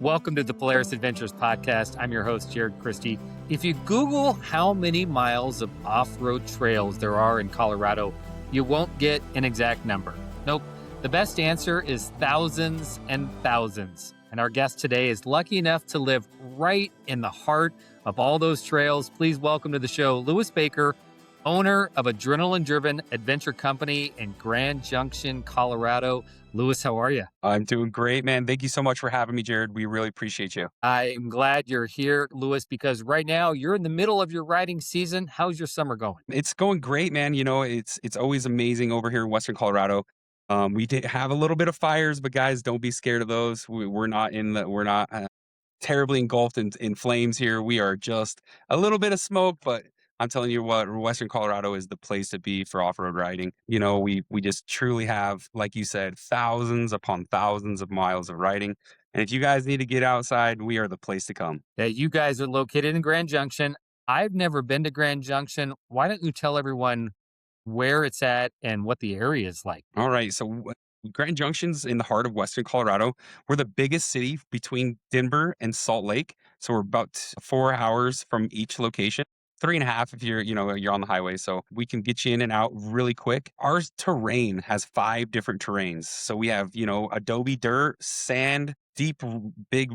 Welcome to the Polaris Adventures Podcast. I'm your host, Jared Christie. If you Google how many miles of off-road trails there are in Colorado, you won't get an exact number. Nope. The best answer is thousands and thousands. And our guest today is lucky enough to live right in the heart of all those trails. Please welcome to the show, Lewis Baker, owner of adrenaline-driven adventure company in Grand Junction, Colorado. Lewis, how are you? I'm doing great, man. Thank you so much for having me, Jared. We really appreciate you. I'm glad you're here, Lewis, because right now you're in the middle of your riding season. How's your summer going? It's going great, man. You know, it's always amazing over here in Western Colorado. We did have a little bit of fires, but guys, don't be scared of those. We're not terribly engulfed in flames here. We are just a little bit of smoke, but I'm telling you what, Western Colorado is the place to be for off-road riding. You know, we just truly have, like you said, thousands upon thousands of miles of riding. And if you guys need to get outside, we are the place to come. That you guys are located in Grand Junction. I've never been to Grand Junction. Why don't you tell everyone where it's at and what the area is like? All right. So Grand Junction's in the heart of Western Colorado. We're the biggest city between Denver and Salt Lake. So we're about 4 hours from each location. 3.5 if you're on the highway. So we can get you in and out really quick. Our terrain has 5 different terrains. So we have, adobe dirt, sand, deep, big,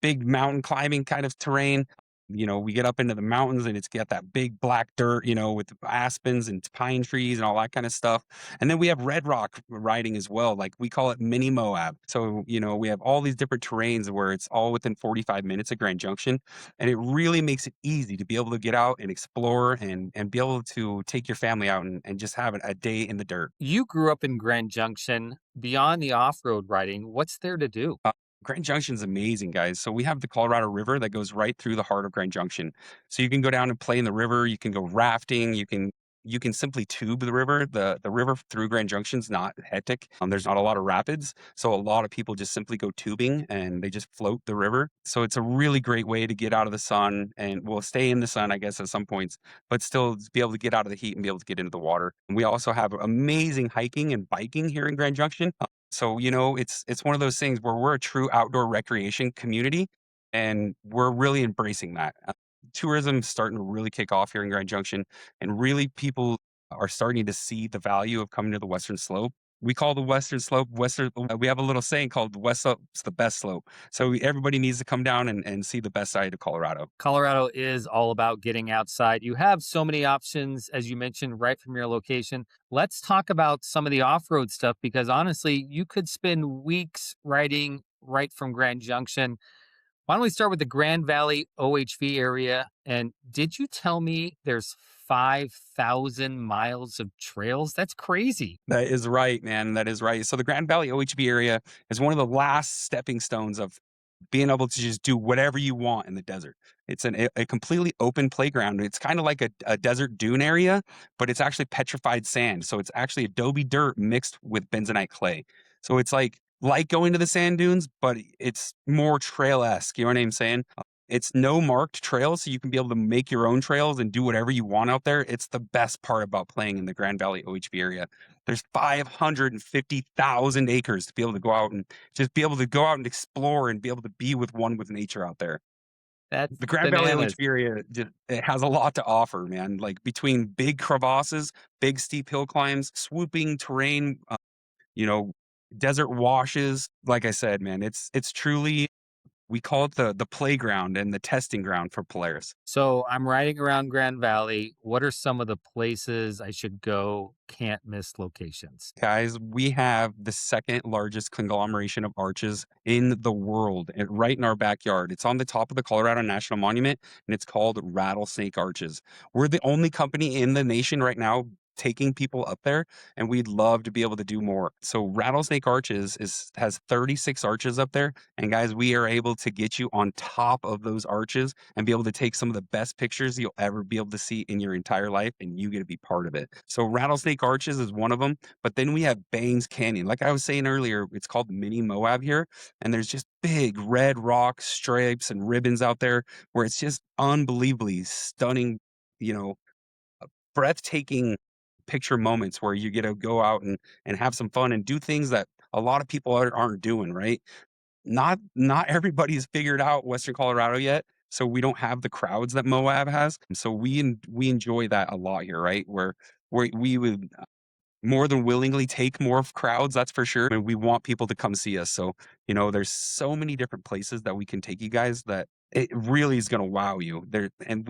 big mountain climbing kind of terrain. We get up into the mountains and it's got that big black dirt, with aspens and pine trees and all that kind of stuff. And then we have red rock riding as well. Like we call it mini Moab. So, we have all these different terrains where it's all within 45 minutes of Grand Junction. And it really makes it easy to be able to get out and explore and be able to take your family out and just have a day in the dirt. You grew up in Grand Junction. Beyond the off-road riding, what's there to do? Grand Junction is amazing, guys. So we have the Colorado River that goes right through the heart of Grand Junction. So you can go down and play in the river. You can go rafting. You can simply tube the river. The river through Grand Junction is not hectic. There's not a lot of rapids, so a lot of people just simply go tubing and they just float the river. So it's a really great way to get out of the sun and stay in the sun, I guess, at some points, but still be able to get out of the heat and be able to get into the water. And we also have amazing hiking and biking here in Grand Junction. So, it's one of those things where we're a true outdoor recreation community and we're really embracing that. Tourism is starting to really kick off here in Grand Junction and really people are starting to see the value of coming to the Western Slope. We call the Western Slope we have a little saying called the West Slope's the best slope. So everybody needs to come down and see the best side of Colorado. Colorado is all about getting outside. You have so many options, as you mentioned, right from your location. Let's talk about some of the off-road stuff because honestly, you could spend weeks riding right from Grand Junction. Why don't we start with the Grand Valley OHV area? And did you tell me there's 5,000 miles of trails? That's crazy. That is right, man. That is right. So the Grand Valley OHV area is one of the last stepping stones of being able to just do whatever you want in the desert. It's a completely open playground. It's kind of like a desert dune area, but it's actually petrified sand. So it's actually adobe dirt mixed with bentonite clay. So it's like going to the sand dunes, but it's more trail-esque. You know what I'm saying? It's no marked trails, so you can be able to make your own trails and do whatever you want out there. It's the best part about playing in the Grand Valley OHV area. There's 550,000 acres to be able to go out and just be able to go out and explore and be able to be with nature out there. That's The Grand Valley OHV area, it has a lot to offer, man. Like between big crevasses, big steep hill climbs, swooping terrain, you know, desert washes. Like I said, man, it's truly, we call it the playground and the testing ground for Polaris. So I'm riding around Grand Valley. What are some of the places I should go, can't miss locations? Guys, we have the second largest conglomeration of arches in the world right in our backyard. It's on the top of the Colorado National Monument and it's called Rattlesnake Arches. We're the only company in the nation right now taking people up there, and we'd love to be able to do more. So Rattlesnake Arches has 36 arches up there, and guys, we are able to get you on top of those arches and be able to take some of the best pictures you'll ever be able to see in your entire life, and you get to be part of it. So Rattlesnake Arches is one of them, but then we have Bangs Canyon. Like I was saying earlier, it's called Mini Moab here, and there's just big red rock stripes and ribbons out there where it's just unbelievably stunning, you know, breathtaking picture moments where you get to go out and have some fun and do things that a lot of people aren't doing, right? not everybody's figured out Western Colorado yet, so we don't have the crowds that Moab has. So we enjoy that a lot here, right? Where we would more than willingly take more of crowds, that's for sure. And we want people to come see us. So, there's so many different places that we can take you guys that it really is going to wow you there. And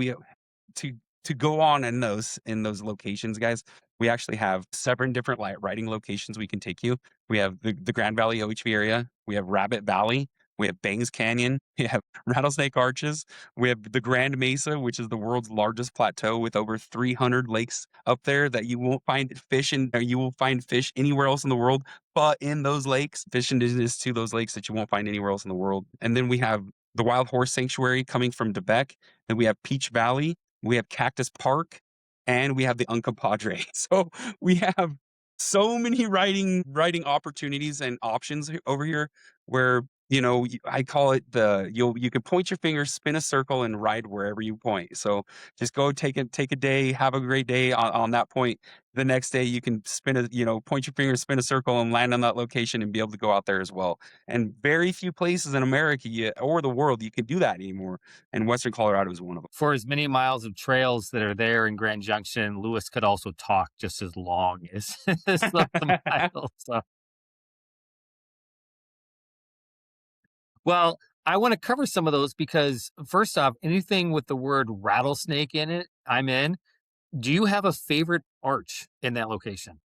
to to go on in those locations, guys, we actually have 7 different riding locations we can take you. We have the Grand Valley OHV area. We have Rabbit Valley. We have Bangs Canyon. We have Rattlesnake Arches. We have the Grand Mesa, which is the world's largest plateau with over 300 lakes up there that you won't find fish in, or you will find fish anywhere else in the world, but in those lakes, fish indigenous to those lakes that you won't find anywhere else in the world. And then we have the Wild Horse Sanctuary coming from Debec. Then we have Peach Valley. We have Cactus Park, and we have the Uncompahgre. So we have so many riding opportunities and options over here where I call it you can point your finger, spin a circle, and ride wherever you point. So just go take a day, have a great day on that point. The next day you can point your finger, spin a circle, and land on that location and be able to go out there as well. And very few places in America or the world you can do that anymore. And Western Colorado is one of them. For as many miles of trails that are there in Grand Junction, Lewis could also talk just as long as, as the miles. So. Well, I want to cover some of those because, first off, anything with the word rattlesnake in it, I'm in. Do you have a favorite arch in that location?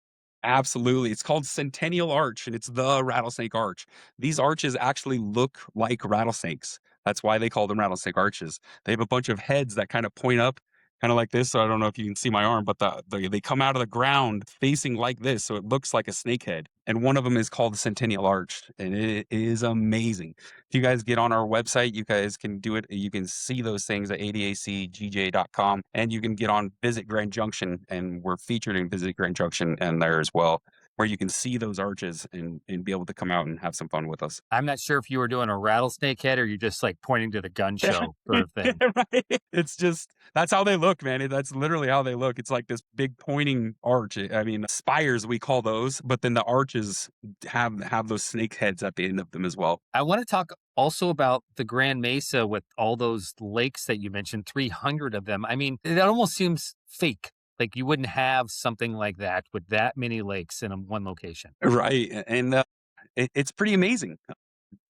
Absolutely. It's called Centennial Arch, and it's the Rattlesnake Arch. These arches actually look like rattlesnakes. That's why they call them Rattlesnake Arches. They have a bunch of heads that kind of point up, kind of like this. So I don't know if you can see my arm, but they come out of the ground facing like this. So it looks like a snake head. And one of them is called the Centennial Arch, and it is amazing. If you guys get on our website, you guys can do it. You can see those things at adacgj.com, and you can get on Visit Grand Junction, and we're featured in Visit Grand Junction and there as well, where you can see those arches and be able to come out and have some fun with us. I'm not sure if you were doing a rattlesnake head or you're just like pointing to the gun show sort of thing. Right. It's just that's how they look, man. That's literally how they look. It's like this big pointing arch. I mean, spires we call those, but then the arches have those snake heads at the end of them as well. I want to talk also about the Grand Mesa with all those lakes that you mentioned, 300 of them. I mean, it almost seems fake. Like you wouldn't have something like that with that many lakes in one location. Right. And it's pretty amazing.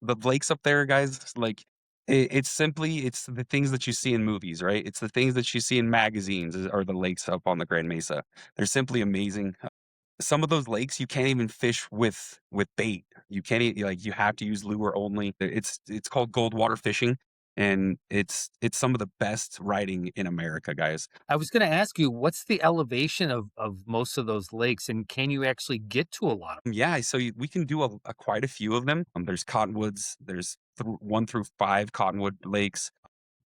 The lakes up there, guys, like it's the things that you see in movies, right? It's the things that you see in magazines are the lakes up on the Grand Mesa. They're simply amazing. Some of those lakes you can't even fish with bait. You can't like you have to use lure only. It's called gold water fishing, and it's some of the best riding in America, guys. I was going to ask you, what's the elevation of most of those lakes, and can you actually get to a lot of them? Yeah, so we can do quite a few of them. There's cottonwoods. There's 1 through 5 cottonwood lakes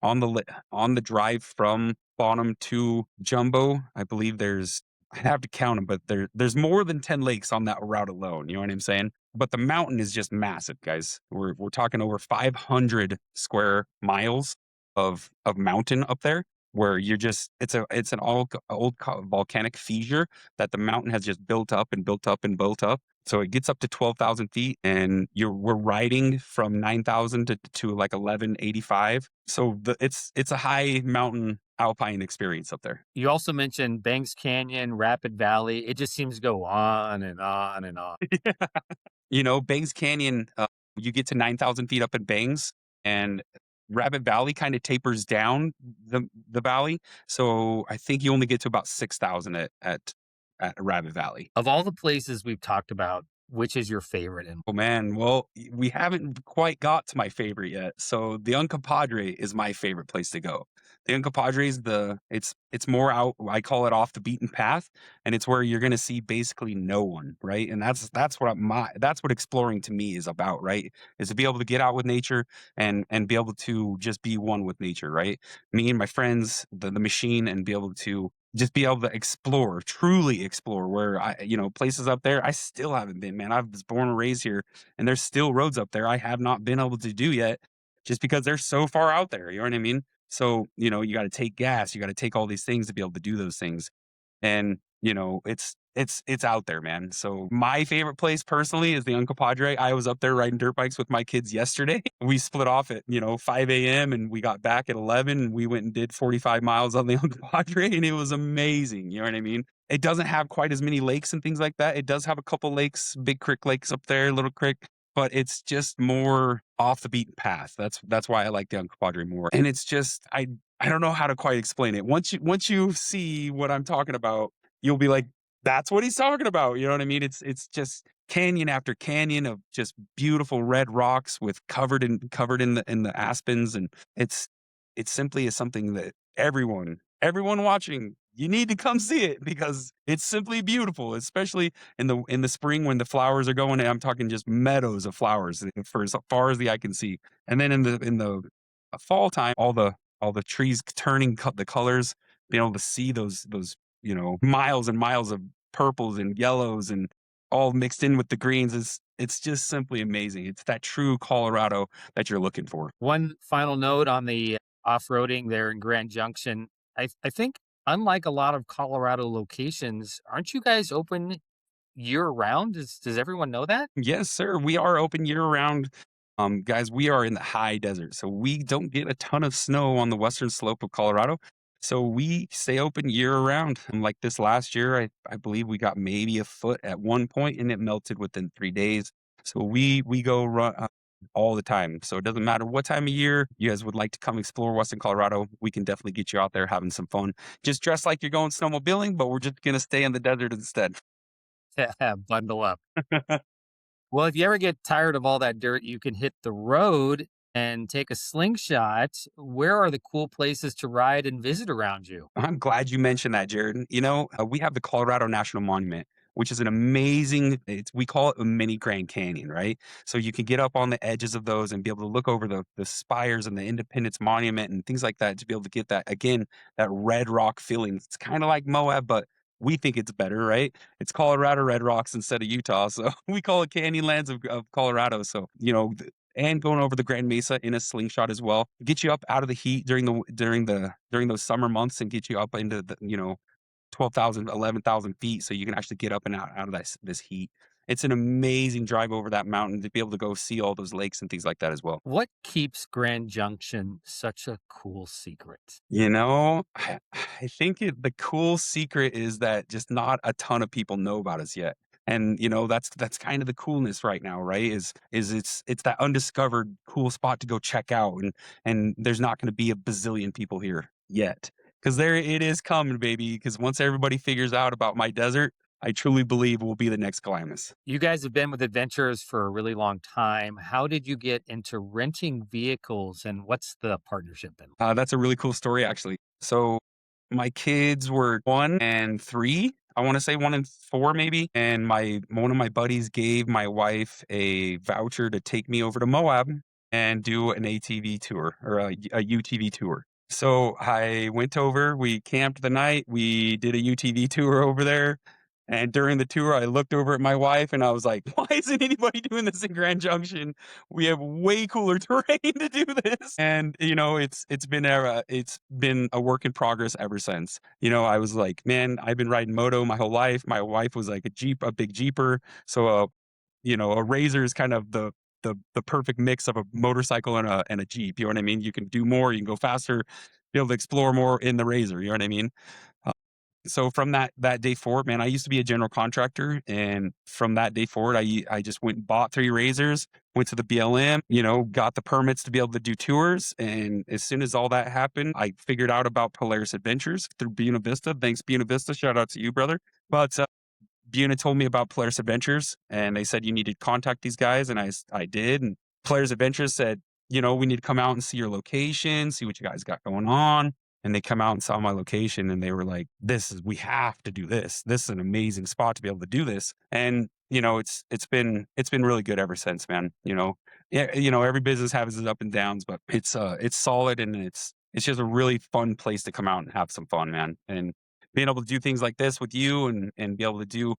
on the drive from Bonham to Jumbo. I believe I'd have to count them, but there's more than 10 lakes on that route alone. You know what I'm saying? But the mountain is just massive, guys. We're talking over 500 square miles of mountain up there, where it's an old volcanic fissure that the mountain has just built up and built up and built up. So it gets up to 12,000 feet, and we're riding from 9,000 to like 1185. So it's a high mountain alpine experience up there. You also mentioned Banks Canyon, Rapid Valley. It just seems to go on and on and on. Bangs Canyon, you get to 9,000 feet up in Bangs, and Rabbit Valley kind of tapers down the valley. So I think you only get to about 6,000 at Rabbit Valley. Of all the places we've talked about, which is your favorite? And Oh man, well, we haven't quite got to my favorite yet. So the Uncompahgre is my favorite place to go. The Uncompahgre is it's more out. I call it off the beaten path, and it's where you're going to see basically no one, right? And that's what exploring to me is about, right? Is to be able to get out with nature and be able to just be one with nature, right? Me and my friends, the machine, and be able to just be able to explore, truly explore where places up there I still haven't been, man. I was born and raised here, and there's still roads up there I have not been able to do yet just because they're so far out there. You know what I mean? So, you got to take gas, you got to take all these things to be able to do those things. And, it's out there, man. So my favorite place personally is the Uncompahgre. I was up there riding dirt bikes with my kids yesterday. We split off at 5 a.m. and we got back at 11. And we went and did 45 miles on the Uncompahgre, and it was amazing. You know what I mean? It doesn't have quite as many lakes and things like that. It does have a couple lakes, Big Creek lakes up there, Little Creek, but it's just more off the beaten path. That's why I like the Uncompahgre more. And it's just I don't know how to quite explain it. Once you see what I'm talking about, you'll be like, that's what he's talking about. You know what I mean? It's just canyon after canyon of just beautiful red rocks with covered in the aspens, and it simply is something that everyone watching, you need to come see it because it's simply beautiful, especially in the spring when the flowers are going. And I'm talking just meadows of flowers for as far as the eye can see. And then in the fall time, all the trees turning the colors, being able to see those miles and miles of purples and yellows and all mixed in with the greens is it's just simply amazing. It's that true Colorado that you're looking for. One final note on the off-roading there in Grand Junction. I think unlike a lot of Colorado locations, aren't you guys open year round? Does everyone know that? Yes, sir. We are open year round. Guys, we are in the high desert, so we don't get a ton of snow on the western slope of Colorado. So we stay open year round. And like this last year, I believe we got maybe a foot at one point and it melted within 3 days. So we go run all the time. So it doesn't matter what time of year you guys would like to come explore Western Colorado. We can definitely get you out there having some fun. Just dress like you're going snowmobiling, but we're just going to stay in the desert instead. Bundle up. Well, if you ever get tired of all that dirt, you can hit the road and take a slingshot. Where are the cool places to ride and visit around you? I'm glad you mentioned that, Jared. We have the Colorado National Monument, which is an amazing, we call it a mini Grand Canyon, right? So you can get up on the edges of those and be able to look over the spires and the Independence Monument and things like that to be able to get that, again, that red rock feeling. It's kind of like Moab, but we think it's better, right? It's Colorado Red Rocks instead of Utah. So we call it Canyonlands of Colorado. So, and going over the Grand Mesa in a slingshot as well. Get you up out of the heat during those summer months and get you up into the 12,000, 11,000 feet, so you can actually get up and out of this heat. It's an amazing drive over that mountain to be able to go see all those lakes and things like that as well. What keeps Grand Junction such a cool secret? I think the cool secret is that just not a ton of people know about us yet. And that's kind of the coolness right now, right? Is it's that undiscovered cool spot to go check out, and there's not going to be a bazillion people here yet. Because there it is coming, baby. Because once everybody figures out about my desert, I truly believe we'll be the next Glamis. You guys have been with adventurers for a really long time. How did you get into renting vehicles and what's the partnership been? That's a really cool story, actually. So my kids were 1 and 3. I want to say 1 and 4 maybe. And one of my buddies gave my wife a voucher to take me over to Moab and do an ATV tour or a UTV tour. So I went over, we camped the night, we did a UTV tour over there. And during the tour, I looked over at my wife and I was like, why isn't anybody doing this in Grand Junction? We have way cooler terrain to do this. And, it's been a work in progress ever since. I was like, man, I've been riding moto my whole life. My wife was like a big Jeeper. So, a Razor is kind of the perfect mix of a motorcycle and a Jeep. You know what I mean? You can do more, you can go faster, be able to explore more in the Razor. You know what I mean? So from that day forward, man, I used to be a general contractor, and from that day forward, I just went and bought 3 Razors, went to the BLM, got the permits to be able to do tours, and as soon as all that happened, I figured out about Polaris Adventures through Buena Vista. Thanks, Buena Vista. Shout out to you, brother. But Buena told me about Polaris Adventures, and they said you need to contact these guys, and I did. And Polaris Adventures said, we need to come out and see your location, see what you guys got going on. And they come out and saw my location, and they were like, we have to do this. This is an amazing spot to be able to do this. And, it's been really good ever since, man. Yeah, every business has its up and downs, but it's solid, and it's just a really fun place to come out and have some fun, man. And being able to do things like this with you and be able to do,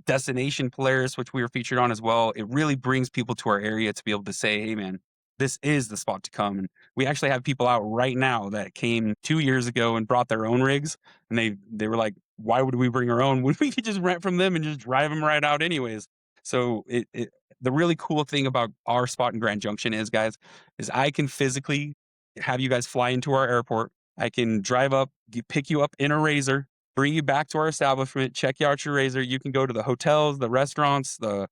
Destination Polaris, which we were featured on as well, it really brings people to our area to be able to say, hey, man, this is the spot to come. And we actually have people out right now that came 2 years ago and brought their own rigs. And they were like, why would we bring our own when we could just rent from them and just drive them right out anyways? So the really cool thing about our spot in Grand Junction is, guys, is I can physically have you guys fly into our airport. I can drive up, pick you up in a Razor, bring you back to our establishment, check you out your Razor. You can go to the hotels, the restaurants, the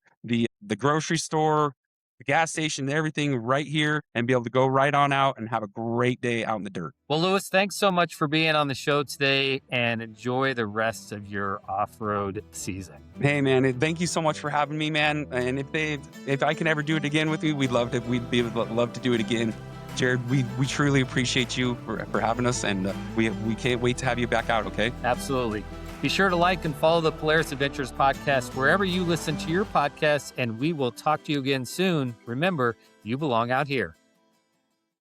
grocery store, the gas station, everything right here, and be able to go right on out and have a great day out in the dirt. Well, Louis, thanks so much for being on the show today, and enjoy the rest of your off-road season. Hey, man, thank you so much for having me, man. And if I can ever do it again with you, we'd love to do it again. Jared, we truly appreciate you for having us, and we can't wait to have you back out, okay? Absolutely. Be sure to like and follow the Polaris Adventures podcast wherever you listen to your podcasts, and we will talk to you again soon. Remember, you belong out here.